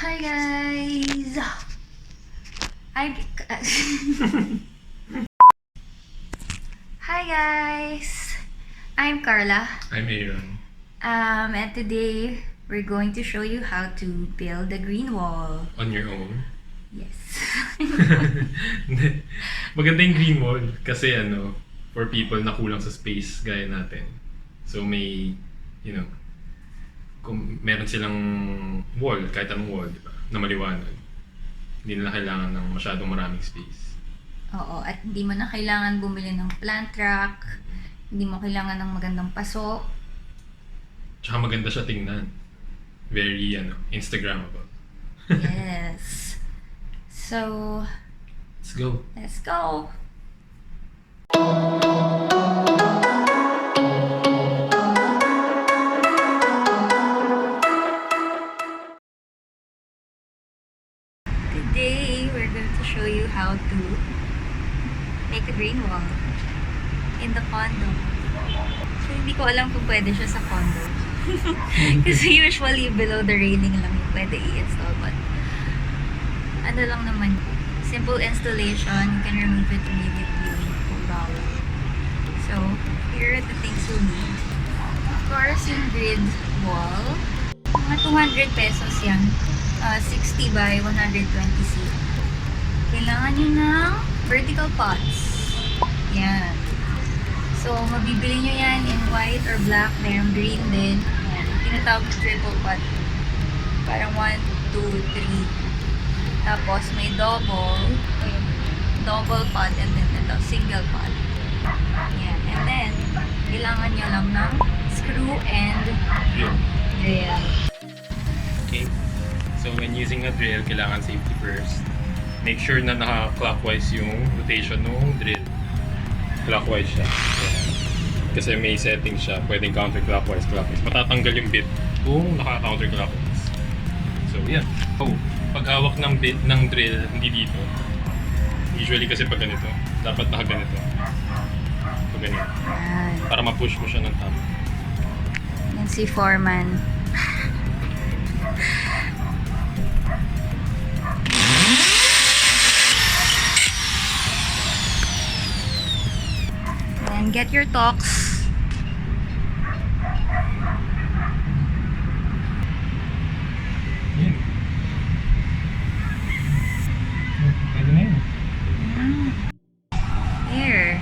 Hi guys! I'm Hi guys! I'm Carla. I'm Aaron. And today we're going to show you how to build a green wall. On your own? Yes. Hindi. Maganda yung green wall kasi for people na kulang sa space gaya natin. So may, kung meron silang wall, kahit anong wall, di ba? Na maliwanag. Hindi nila kailangan ng masyadong maraming space. Oo, at hindi mo na kailangan bumili ng plant rack. Hindi mo kailangan ng magandang paso. Tsaka maganda siya tingnan. Very, Instagrammable. Yes. So, Let's go. let's go! Today, we're going to show you how to make a green wall in the condo. So, hindi ko alam kung pwede siya sa condo. Kasi usually, below the railing lang yung pwede i-install. But, ano lang naman, simple installation. You can remove it immediately kung bawal. So, here are the things you'll need. Of course, yung grid wall. Mga 200 pesos yan. 60 by 120 feet. Kailangan nyo ng vertical pots. Yan. So, mabibili nyo yan in white or black. Merong green din. Yan. Tinatawag na triple pot. Parang 1, 2, 3. Tapos, may double pot, and then ito, single pot. Yan. And then, kailangan nyo lang ng screw and drill. Okay. So when using a drill, kailangan safety first. Make sure na naka-clockwise yung rotation ng drill. Clockwise siya. Kasi may setting siya. Pwedeng counterclockwise, clockwise. Matatanggal yung bit kung naka-counterclockwise. So yeah. Oh, pag hawak ng bit ng drill, hindi dito. Usually kasi pag ganito, dapat nakaganito. Pag ganito. Para ma-push mo siya ng tama. Yan si Foreman. And get your talks. Yan. Pwede na yun. There.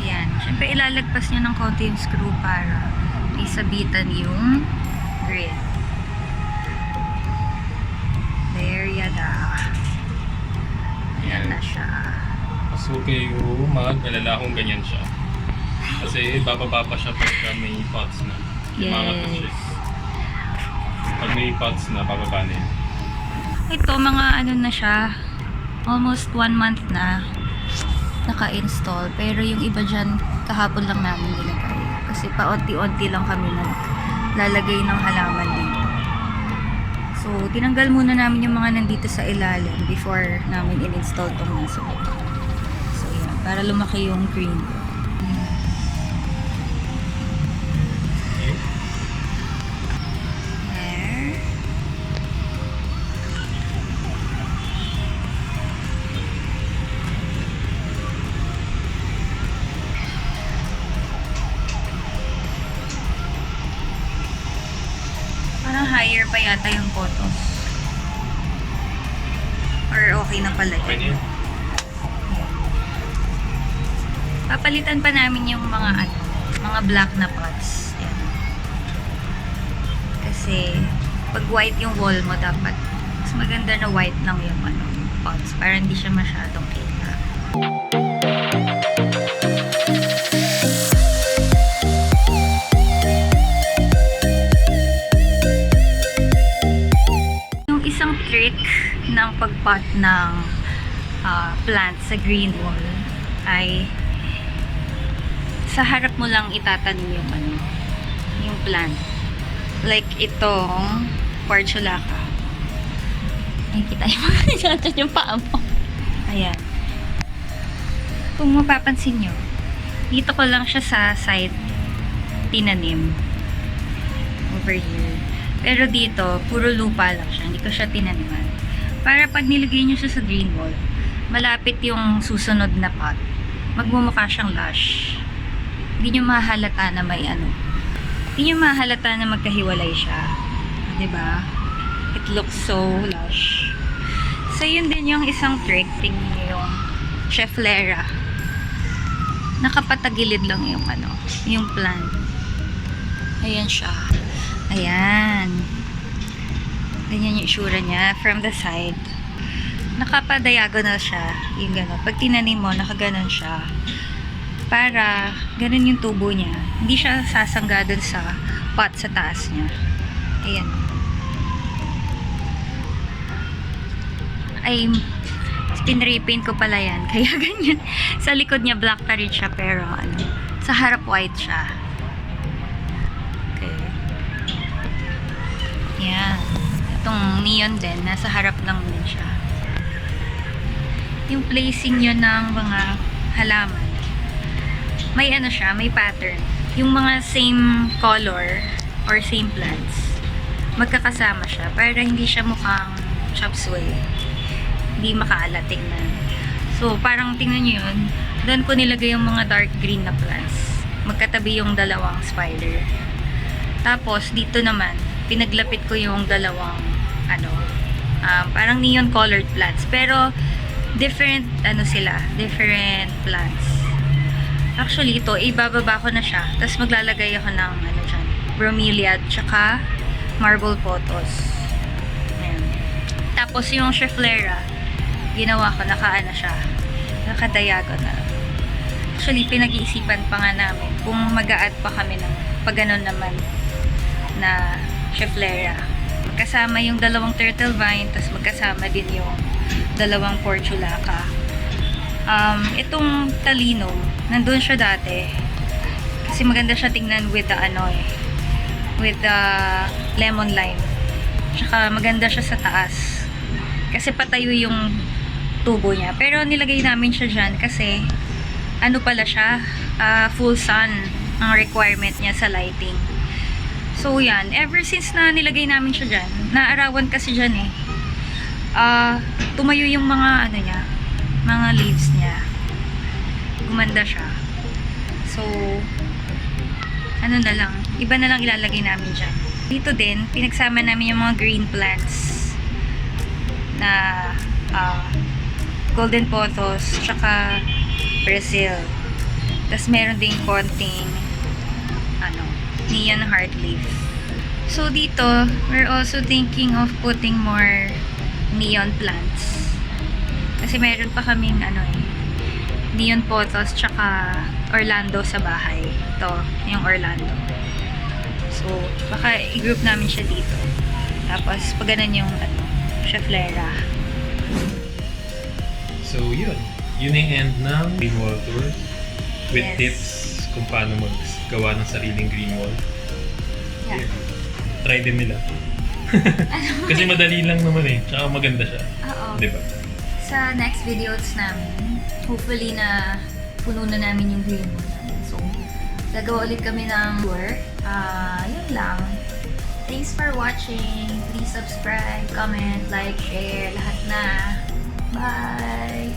Yan. Siyempre ilalagpas nyo ng konti yung screw para isabitan yung grid. There yada. Ayan na siya. Mas okay yung mag-alala kung ganyan siya. Kasi bababa pa siya pagka may pots na. Yes. Pag may pots na, bababa na yun. Ito, mga ano na siya, almost 1 month na naka-install. Pero yung iba dyan, kahapon lang namin nilagay. Kasi paunti-unti lang kami naglalagay ng halaman dito. So, tinanggal muna namin yung mga nandito sa ilalim before namin in-install itong nasa baba. So, yan. Para lumaki yung green. There. Parang higher pa yata yung photos. Or okay na pala Okay na yun. yun. Papalitan pa namin yung mga mga black na pots. Yan. Kasi pag white yung wall mo, dapat mas maganda na white lang yung pots para hindi siya masyadong kita. Yung isang trick ng pagpot ng plant sa green wall ay sa harap mo lang itatanim yung plant. Like itong portulaca. Ay, kita yung mga nilatan yung paa mo. Ayan. Kung mapapansin nyo, dito ko lang siya sa side tinanim. Over here. Pero dito, puro lupa lang siya. Hindi ko siya tinaniman. Para pag nilagay nyo siya sa green wall, malapit yung susunod na pot. Magmumukha siyang lush. Hindi nyo mahalata na may ano. Hindi nyo mahalata na magkahiwalay siya. Diba? It looks so lush. So, yun din yung isang trick. Tingnan nyo yung Cheflera. Nakapatagilid lang yung ano, yung plant. Ayan siya. Ayan. Ganyan yung itsura niya from the side. Nakapa-diagonal siya. Yung gano'n. Pag tinanim mo, nakaganon siya. Para, ganun yung tubo niya. Hindi siya sasangga dun sa pot sa taas niya. Ayan. Ay, pinrepaint ko pala yan. Kaya ganyan. Sa likod niya, black pa rin siya. Pero, ano, sa harap white siya. Okay. Yan. Itong neon din, nasa harap lang din siya. Yung placing nyo ng mga halaman, may ano siya, may pattern. Yung mga same color or same plants, magkakasama siya para hindi siya mukhang chop suey. Hindi makaalat tingnan. So, parang tingnan nyo yun. Doon ko nilagay yung mga dark green na plants. Magkatabi yung dalawang spider. Tapos, dito naman, pinaglapit ko yung dalawang, ano, parang neon colored plants. Pero, different, ano sila, different plants. Actually, ito, ibababa ko na siya. Tapos, maglalagay ako ng, ano dyan, bromeliad, tsaka marble pothos. Ayan. Tapos, yung Cheflera, ginawa ko, naka-ano siya, naka-diagonal. Actually, pinag-iisipan pa nga namin kung mag-a-add pa kami ng pag ganon naman na Cheflera. Magkasama yung dalawang turtle vine, tapos magkasama din yung dalawang portulaca. Itong talino, nandun siya dati. Kasi maganda siya tingnan with the ano eh, with the lemon lime. Tsaka maganda siya sa taas. Kasi patayo yung tubo niya. Pero nilagay namin siya dyan kasi ano pala siya, full sun ang requirement niya sa lighting. So yan, ever since na nilagay namin siya dyan, naarawan kasi dyan eh, tumayo yung mga ano niya, mga leaves niya. Gumanda siya. So, ano na lang, iba na lang ilalagay namin dyan. Dito din, pinagsama namin yung mga green plants na golden pothos, tsaka Brazil. Tapos meron ding konting ano, neon heart leaf. So dito, we're also thinking of putting more neon plants. Kasi meron pa kaming ano eh, neon pothos tsaka Orlando sa bahay. Ito, yung Orlando. So, baka i-group namin siya dito. Tapos, pag ganun yung ano, Cheflera. So, yun. Yun yung end ng green wall tour. With Yes. tips kung paano maggawa ng sariling green wall. Yeah. Yun. Try din nila. Kasi madali lang naman eh. Tsaka maganda siya. Oo. Diba? Sa next videos namin, hopefully na puno na namin yung green wall namin. So, gagawa ulit kami ng tour. Yun lang. Thanks for watching. Please subscribe, comment, like, share, lahat na. Bye!